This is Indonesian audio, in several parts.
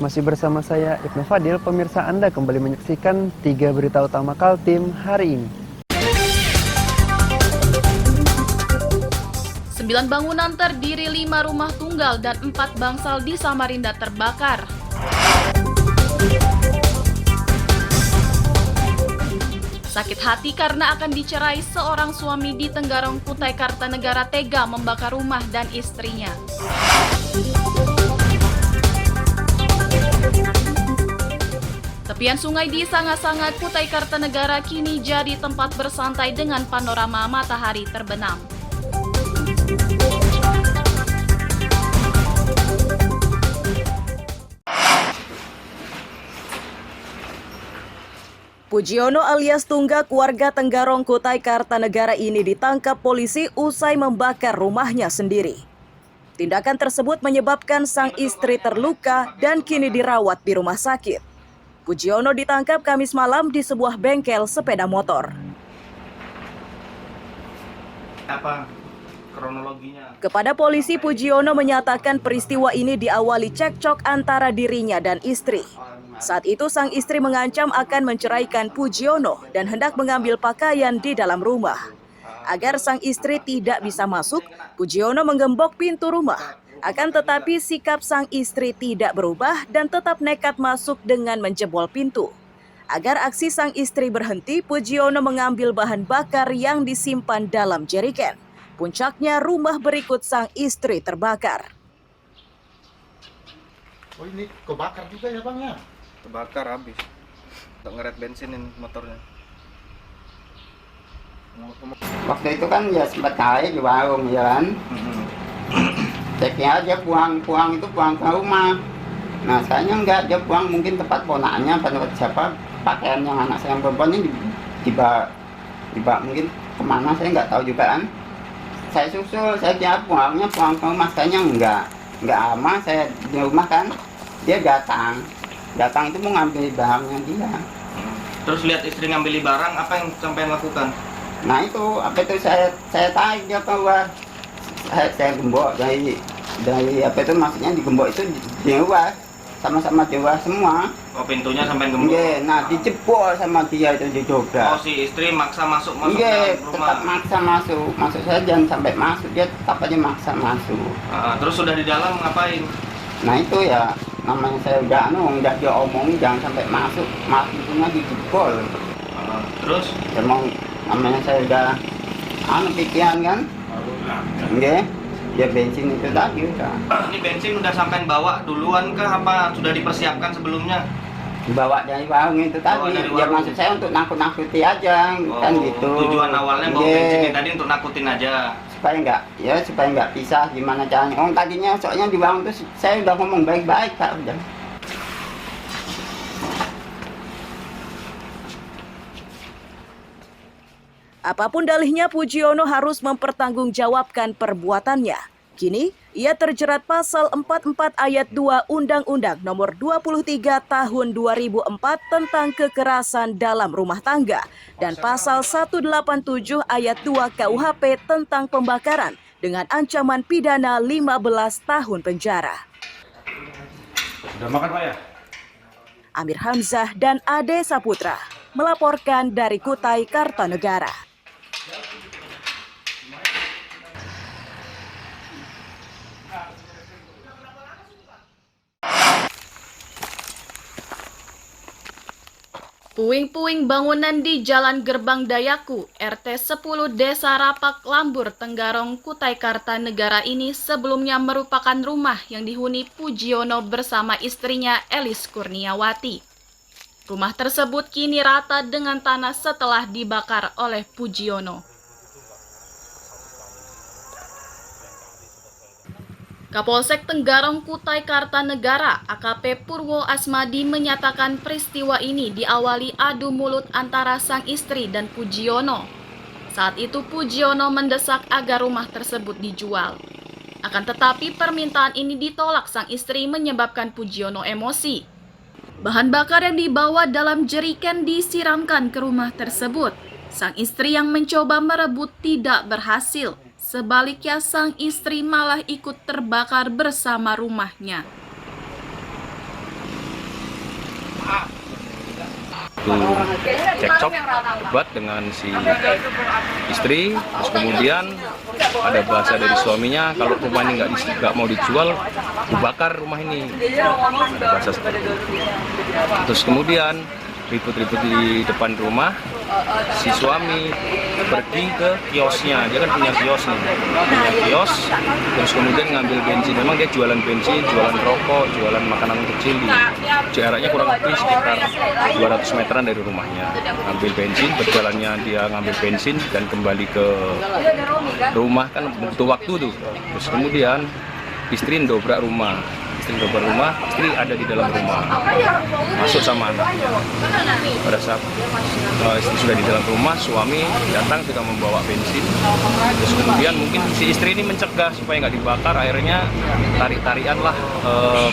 Masih bersama saya Ibnu Fadil, pemirsa Anda kembali menyaksikan 3 berita utama Kaltim hari ini. 9 bangunan terdiri 5 rumah tunggal dan 4 bangsal di Samarinda terbakar. Sakit hati karena akan dicerai, seorang suami di Tenggarong, Kutai Kartanegara tega membakar rumah dan istrinya. Tepian sungai di Sanga-Sanga, Kutai Kartanegara kini jadi tempat bersantai dengan panorama matahari terbenam. Pujiono alias Tunggak warga Tenggarong, Kutai Kartanegara ini ditangkap polisi usai membakar rumahnya sendiri. Tindakan tersebut menyebabkan sang istri terluka dan kini dirawat di rumah sakit. Pujiono ditangkap Kamis malam di sebuah bengkel sepeda motor. Apa kronologinya? Kepada polisi, Pujiono menyatakan peristiwa ini diawali cekcok antara dirinya dan istri. Saat itu sang istri mengancam akan menceraikan Pujiono dan hendak mengambil pakaian di dalam rumah. Agar sang istri tidak bisa masuk, Pujiono menggembok pintu rumah. Akan tetapi sikap sang istri tidak berubah dan tetap nekat masuk dengan menjebol pintu. Agar aksi sang istri berhenti, Pujiono mengambil bahan bakar yang disimpan dalam jerigen. Puncaknya rumah berikut sang istri terbakar. Oh, ini kebakar juga ya Bang ya? Terbakar habis. Untuk ngeret bensinin motornya. Waktu itu kan ya sempat kali di warung ya kan. Ceknya aja puang itu puang ke rumah. Nah sayanya enggak, dia puang mungkin tempat ponakannya pada siapa, pakaian yang anak saya yang perempuan ini dibawa mungkin kemana saya nggak tahu juga kan. Saya susul, saya kira puangnya puang ke rumah, sayanya enggak lama saya di rumah kan, dia datang itu mau ngambil barangnya dia. Terus lihat istri ngambil barang, apa yang sampai lakukan? Nah itu, apa itu saya tarik dia keluar. Saya gembok dari apa itu, maksudnya digembok itu di luar, sama-sama di luar semua. Oh, pintunya sampai gembok? Iya, nah dijebol sama dia itu didobrak. Oh, si istri maksa masuk iya, dalam rumah? Tetap maksa masuk saya jangan sampai masuk, dia tetap aja maksa masuk. Terus sudah di dalam ngapain? Nah itu ya, namanya saya udah dia omongin jangan sampai masuk pintunya dijebol. Terus? Emang namanya saya udah pikiran kan. Enggak, dia bensin itu tadi udah. Ini bensin udah sampai bawa duluan kah, apa sudah dipersiapkan sebelumnya? Dibawa dari warung itu tadi. Ya maksud saya untuk nakut-nakuti aja kan gitu. Tujuan awalnya bawa bensin tadi untuk nakutin aja. Supaya nggak pisah, gimana caranya. Tadinya soalnya di warung tuh saya udah ngomong baik-baik Kak, udah. Apapun dalihnya, Pujiono harus mempertanggungjawabkan perbuatannya. Kini, ia terjerat pasal 44 ayat 2 Undang-Undang Nomor 23 Tahun 2004 tentang kekerasan dalam rumah tangga dan pasal 187 ayat 2 KUHP tentang pembakaran dengan ancaman pidana 15 tahun penjara. Udah makan Pak ya? Amir Hamzah dan Ade Saputra melaporkan dari Kutai Kartanegara. Puing-puing bangunan di Jalan Gerbang Dayaku, RT 10 Desa Rapak Lambur, Tenggarong, Kutai Kartanegara ini sebelumnya merupakan rumah yang dihuni Pujiono bersama istrinya Elis Kurniawati. Rumah tersebut kini rata dengan tanah setelah dibakar oleh Pujiono. Kapolsek Tenggarong, Kutai Kartanegara, AKP Purwo Asmadi menyatakan peristiwa ini diawali adu mulut antara sang istri dan Pujiono. Saat itu Pujiono mendesak agar rumah tersebut dijual. Akan tetapi permintaan ini ditolak sang istri menyebabkan Pujiono emosi. Bahan bakar yang dibawa dalam jerigen disiramkan ke rumah tersebut. Sang istri yang mencoba merebut tidak berhasil. Sebaliknya sang istri malah ikut terbakar bersama rumahnya. Itu cekcok debat dengan si istri, terus kemudian ada bahasa dari suaminya kalau rumah ini nggak mau dijual, dibakar rumah ini. Ada bahasa seperti itu. Terus kemudian ribut-ribut di depan rumah, si suami pergi ke kiosnya, dia kan punya kios nih, punya kios, terus kemudian ngambil bensin. Memang dia jualan bensin, jualan rokok, jualan makanan kecil di jaraknya kurang lebih sekitar 200 meteran dari rumahnya. Ngambil bensin, berjalannya dia ngambil bensin dan kembali ke rumah kan butuh waktu tuh. Terus kemudian istri dobrak rumah. Istri ada di dalam rumah, masuk sama anaknya. Pada saat istri sudah di dalam rumah, suami datang sudah membawa bensin. Terus kemudian mungkin si istri ini mencegah supaya nggak dibakar, akhirnya tarik-tarian lah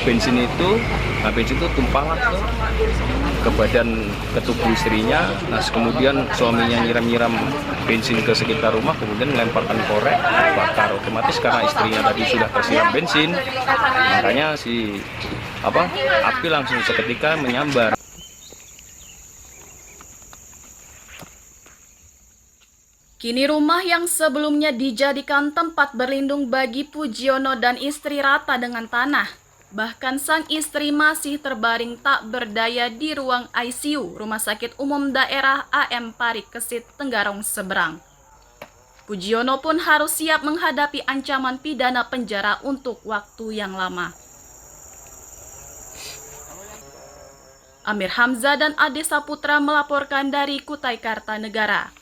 bensin itu. Nah, bensin itu tumpahlah ke badan, ke tubuh istrinya. Nah, kemudian suaminya nyiram-nyiram bensin ke sekitar rumah, kemudian melemparkan korek, bakar. Otomatis karena istrinya tadi sudah tersiram bensin, makanya api langsung seketika menyambar. Kini rumah yang sebelumnya dijadikan tempat berlindung bagi Pujiono dan istri rata dengan tanah. Bahkan sang istri masih terbaring tak berdaya di ruang ICU Rumah Sakit Umum Daerah AM Parikesit, Tenggarong Seberang. Pujiono pun harus siap menghadapi ancaman pidana penjara untuk waktu yang lama. Amir Hamzah dan Ade Saputra melaporkan dari Kutai Kartanegara.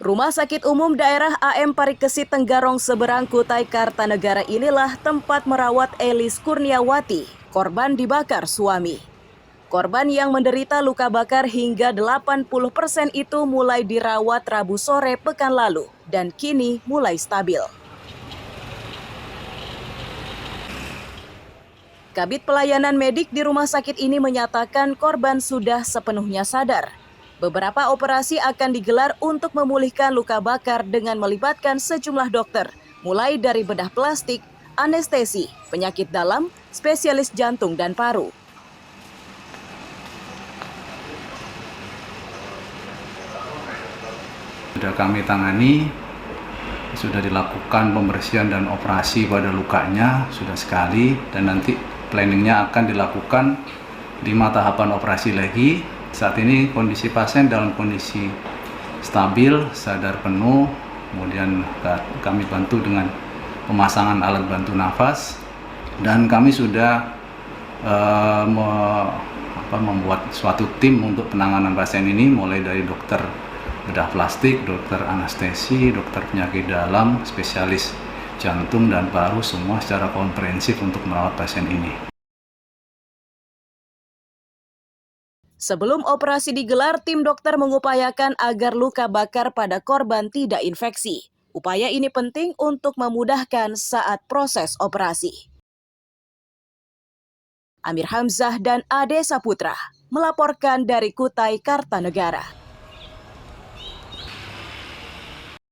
Rumah Sakit Umum Daerah AM Parikesit Tenggarong Seberang Kutai Kartanegara inilah tempat merawat Elis Kurniawati, korban dibakar suami. Korban yang menderita luka bakar hingga 80% itu mulai dirawat Rabu sore pekan lalu dan kini mulai stabil. Kabid Pelayanan Medik di rumah sakit ini menyatakan korban sudah sepenuhnya sadar. Beberapa operasi akan digelar untuk memulihkan luka bakar dengan melibatkan sejumlah dokter, mulai dari bedah plastik, anestesi, penyakit dalam, spesialis jantung dan paru. Sudah kami tangani, sudah dilakukan pembersihan dan operasi pada lukanya, sudah sekali, dan nanti planningnya akan dilakukan 5 tahapan operasi lagi. Saat ini kondisi pasien dalam kondisi stabil, sadar penuh, kemudian kami bantu dengan pemasangan alat bantu nafas, dan kami sudah membuat suatu tim untuk penanganan pasien ini, mulai dari dokter bedah plastik, dokter anestesi, dokter penyakit dalam, spesialis jantung dan paru, semua secara komprehensif untuk merawat pasien ini. Sebelum operasi digelar, tim dokter mengupayakan agar luka bakar pada korban tidak infeksi. Upaya ini penting untuk memudahkan saat proses operasi. Amir Hamzah dan Ade Saputra melaporkan dari Kutai Kartanegara.